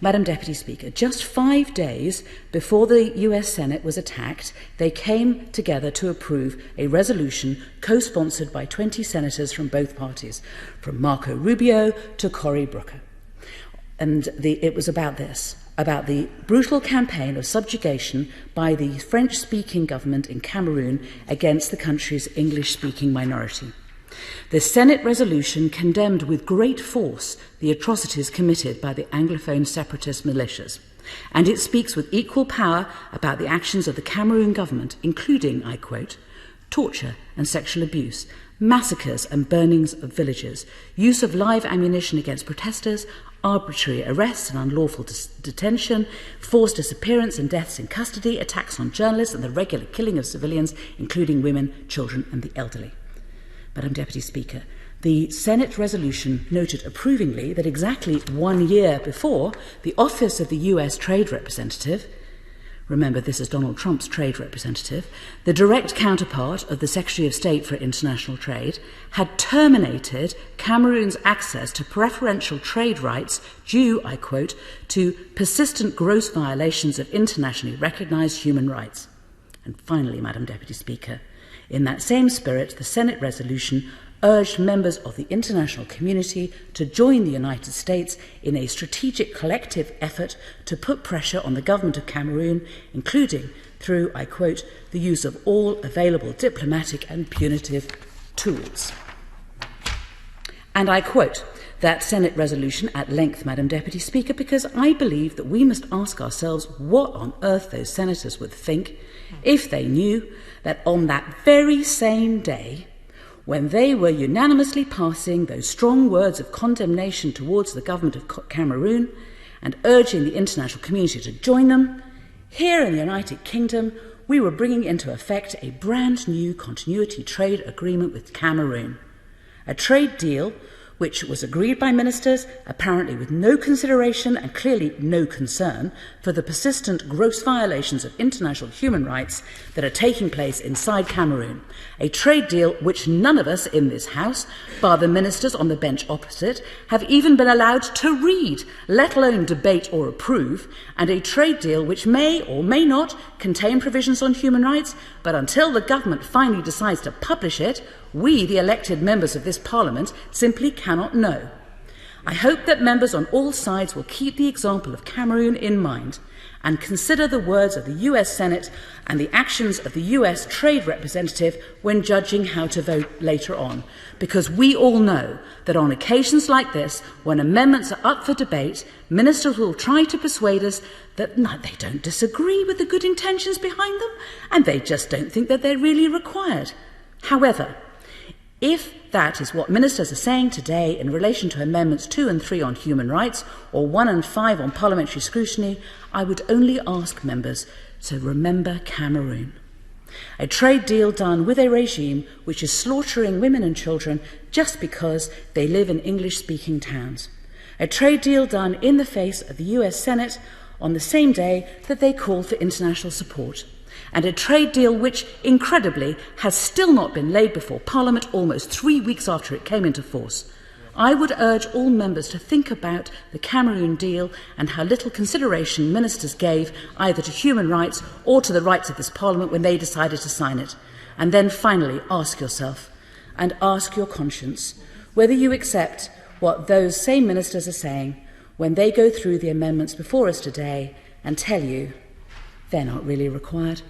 Madam Deputy Speaker, just 5 days before the US Senate was attacked, they came together to approve a resolution co-sponsored by 20 senators from both parties, from Marco Rubio to Cory Booker. And it was about this, about the brutal campaign of subjugation by the French-speaking government in Cameroon against the country's English-speaking minority. The Senate resolution condemned with great force the atrocities committed by the Anglophone separatist militias, and it speaks with equal power about the actions of the Cameroon government, including, I quote, torture and sexual abuse, massacres and burnings of villages, use of live ammunition against protesters, arbitrary arrests and unlawful detention, forced disappearance and deaths in custody, attacks on journalists and the regular killing of civilians, including women, children and the elderly. Madam Deputy Speaker, the Senate resolution noted approvingly that exactly 1 year before, the Office of the US Trade Representative, remember this is Donald Trump's trade representative, the direct counterpart of the Secretary of State for International Trade, had terminated Cameroon's access to preferential trade rights due, I quote, to persistent gross violations of internationally recognised human rights. And finally, Madam Deputy Speaker, in that same spirit, the Senate resolution urged members of the international community to join the United States in a strategic collective effort to put pressure on the government of Cameroon, including through, I quote, the use of all available diplomatic and punitive tools. And I quote that Senate resolution at length, Madam Deputy Speaker, because I believe that we must ask ourselves what on earth those senators would think if they knew that on that very same day, when they were unanimously passing those strong words of condemnation towards the government of Cameroon and urging the international community to join them, here in the United Kingdom, we were bringing into effect a brand new continuity trade agreement with Cameroon, a trade deal which was agreed by ministers, apparently with no consideration and clearly no concern for the persistent gross violations of international human rights that are taking place inside Cameroon. A trade deal which none of us in this House, bar the ministers on the bench opposite, have even been allowed to read, let alone debate or approve, and a trade deal which may or may not contain provisions on human rights, but until the government finally decides to publish it, we, the elected members of this Parliament, simply cannot know. I hope that members on all sides will keep the example of Cameroon in mind and consider the words of the US Senate and the actions of the US Trade Representative when judging how to vote later on, because we all know that on occasions like this, when amendments are up for debate, ministers will try to persuade us that they don't disagree with the good intentions behind them and they just don't think that they're really required. However, if that is what ministers are saying today in relation to Amendments 2 and 3 on human rights, or 1 and 5 on parliamentary scrutiny, I would only ask members to remember Cameroon. A trade deal done with a regime which is slaughtering women and children just because they live in English-speaking towns. A trade deal done in the face of the US Senate on the same day that they called for international support. And a trade deal which, incredibly, has still not been laid before Parliament almost 3 weeks after it came into force. I would urge all members to think about the Cameroon deal and how little consideration ministers gave either to human rights or to the rights of this Parliament when they decided to sign it. And then finally ask yourself and ask your conscience whether you accept what those same ministers are saying when they go through the amendments before us today and tell you they're not really required.